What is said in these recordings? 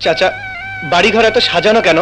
চাচা, বাড়িঘর এত সাজানো কেন?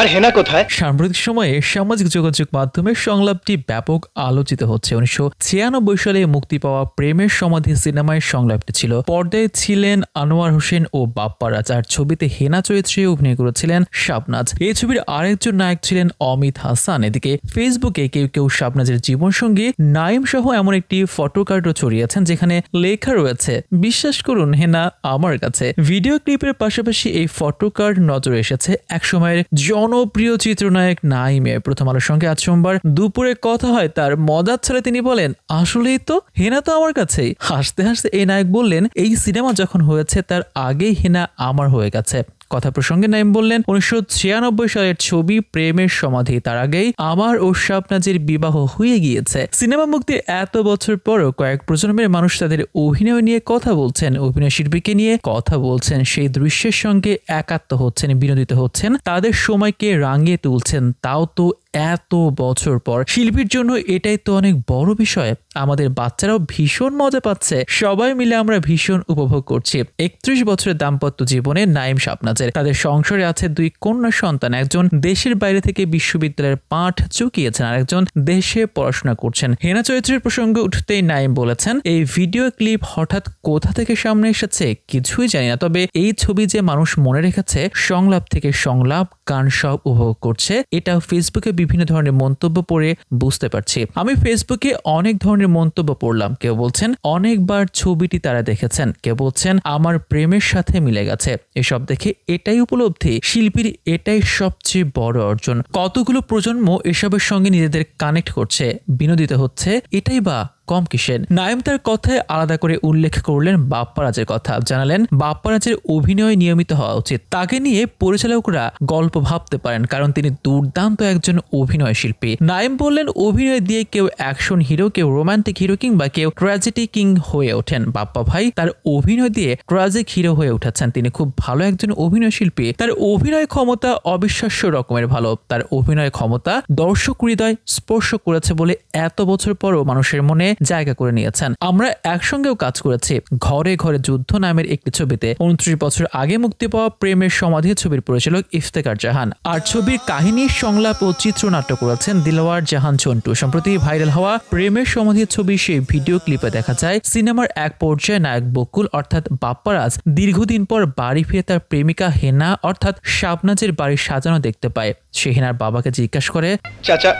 আর হেনা কোথায়? সাম্প্রতিক সময়ে সামাজিক যোগাযোগ মাধ্যমে সংলাপটি ব্যাপক আলোচিত হচ্ছে। 1996 সালে মুক্তি পাওয়া প্রেমের সমাধি সিনেমায় সংলাপটি ছিল। পর্দায় ছিলেন আনোয়ার হোসেন ও বাপ্পারাজ, আর ছবিতে হেনা চরিত্রে অভিনয় করেছিলেন শাবনাজ। এই ছবির আরেকজন নায়ক ছিলেন অমিত হাসান। এদিকে ফেসবুকে কেউ কেউ শাবনাজের জীবনসঙ্গী নাইম সহ এমন একটি ফটোকার্ডও ছড়িয়েছেন যেখানে লেখা রয়েছে, বিশ্বাস করুন হেনা আমার কাছে। ভিডিও ক্লিপের পাশাপাশি এই ফটোকার্ড নজরে এসেছে একসময়ের জনপ্রিয় চিত্রনায়ক নাইমের। প্রথম আলোর সঙ্গে আজ সোমবার দুপুরে কথা হয় তার। মজার ছলে তিনি বলেন, আসলেই তো হেনা তো আমার কাছেই। হাসতে হাসতে এই নায়ক বললেন, এই সিনেমা যখন হয়েছে তার আগেই হেনা আমার হয়ে গেছে। কথা প্রসঙ্গে নাইম বললেন, 1996 সালের ছবি প্রেমের সমাধি, তার আগেই আমার ও শাবনাজের বিবাহ হয়ে গিয়েছে। সিনেমা মুক্তির এত বছর পরও কয়েক প্রজন্মের মানুষ তাদের অভিনয় নিয়ে কথা বলছেন, অভিনয় শিল্পীকে নিয়ে কথা বলছেন, সেই দৃশ্যের সঙ্গে একাত্ম হচ্ছেন, বিনোদিত হচ্ছেন, তাদের সময়কে রাঙিয়ে তুলছেন, তাও তো এত বছর পর। শিল্পীর জন্য এটাই তো অনেক বড় বিষয়। আমাদের বাচ্চারাও ভীষণ মজা পাচ্ছে, সবাই মিলে আমরা ভীষণ উপভোগ করছি। 31 বছরের দাম্পত্য জীবনে নাইম শাবনাজের। তাদের সংসারে আছে 2 কন্যা সন্তান। একজন দেশের বাইরে থেকে বিশ্ববিদ্যালয়ের পাঠ চুকিয়েছেন, আর একজন দেশে পড়াশোনা করছেন। হেনা চরিত্রের প্রসঙ্গে উঠতেই নাইম বলেছেন, এই ভিডিও ক্লিপ হঠাৎ কোথা থেকে সামনে এসেছে কিছুই জানি না, তবে এই ছবি যে মানুষ মনে রেখেছে, সংলাপ থেকে সংলাপ, গান সব উপভোগ করছে, এটা ফেসবুকে বিভিন্ন ধরনের মন্তব্য পড়ে বুঝতে পারছি। আমি ফেসবুকে অনেক ধরনের মন্তব্য পড়লাম। কেউ বলছেন অনেকবার ছবিটি তারা দেখেছেন, কেউ বলছেন আমার প্রেমের সাথে মিলে গেছে। এসব দেখে এটাই উপলব্ধি, শিল্পীর এটাই সবচেয়ে বড় অর্জন। কতগুলো প্রজন্ম এসবের সঙ্গে নিজেদের কানেক্ট করছে, বিনোদিত হচ্ছে, এটাই বা কম কিসের। নাইম তার কথায় আলাদা করে উল্লেখ করলেন বাপ্পারাজের কথা। জানালেন বাপ্পারাজের অভিনয় নিয়মিত হওয়া উচিত, তাকে নিয়ে পরিচালকরা গল্প ভাবতে পারেন, কারণ তিনি দুর্দান্ত একজন অভিনয় শিল্পী। নাইম বললেন, অভিনয় দিয়ে কেউ অ্যাকশন হিরো, কেউ রোমান্টিক হিরো কিংবা কেউ ট্র্যাজেডি কিং হয়ে ওঠেন। বাপ্পা ভাই তার অভিনয় দিয়ে ট্র্যাজিক হিরো হয়ে উঠেছেন। তিনি খুব ভালো একজন অভিনয় শিল্পী। তার অভিনয় ক্ষমতা অবিশ্বাস্য রকমের ভালো। তার অভিনয় ক্ষমতা দর্শক হৃদয় স্পর্শ করেছে বলে এত বছর পরও মানুষের মনে জায়গা করে নিয়েছেন। আমরা একসঙ্গেও কাজ করেছি ঘরে ঘরে যুদ্ধ নামের একটি ছবিতে। 29 বছর আগে মুক্তি পাওয়া প্রেমের সমাধি ছবির পরিচালক ইফতেখার জাহান, আর ছবির কাহিনী, সংলাপ ও চিত্রনাট্য করেছেন দিলওয়ার জাহান চন্টু। সম্প্রতি ভাইরাল হওয়া প্রেমের সমাধি ছবি সেই ভিডিও ক্লিপে দেখা যায় সিনেমার এক পর্যায়ে নায়ক বকুল অর্থাৎ বাপ্পারাজ দীর্ঘদিন পর বাড়ি ফিরে তার প্রেমিকা হেনা অর্থাৎ শাবনাজের বাড়ি সাজানো দেখতে পায়। সে হেনার বাবাকে জিজ্ঞাসা করে, চাচা,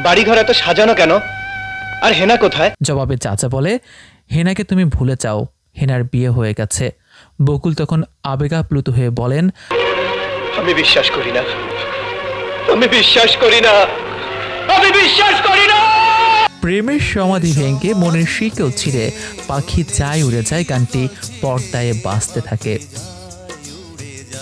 বাড়িঘর এত সাজানো কেন? আর হেনা কোথায়? জবাবে চাচা বলে, হেনাকে তুমি ভুলে যাও, হেনার বিয়ে হয়ে গেছে। বকুল তখন আবেগাপ্লুত হয়ে বলেন, আমি বিশ্বাস করি না, আমি বিশ্বাস করি না, আমি বিশ্বাস করি না। প্রেমের সমাধি ভেঙে মনের শিকল ছিঁড়ে পাখি চাই উড়ে যায় গানটি পর্দায় বাজতে থাকে।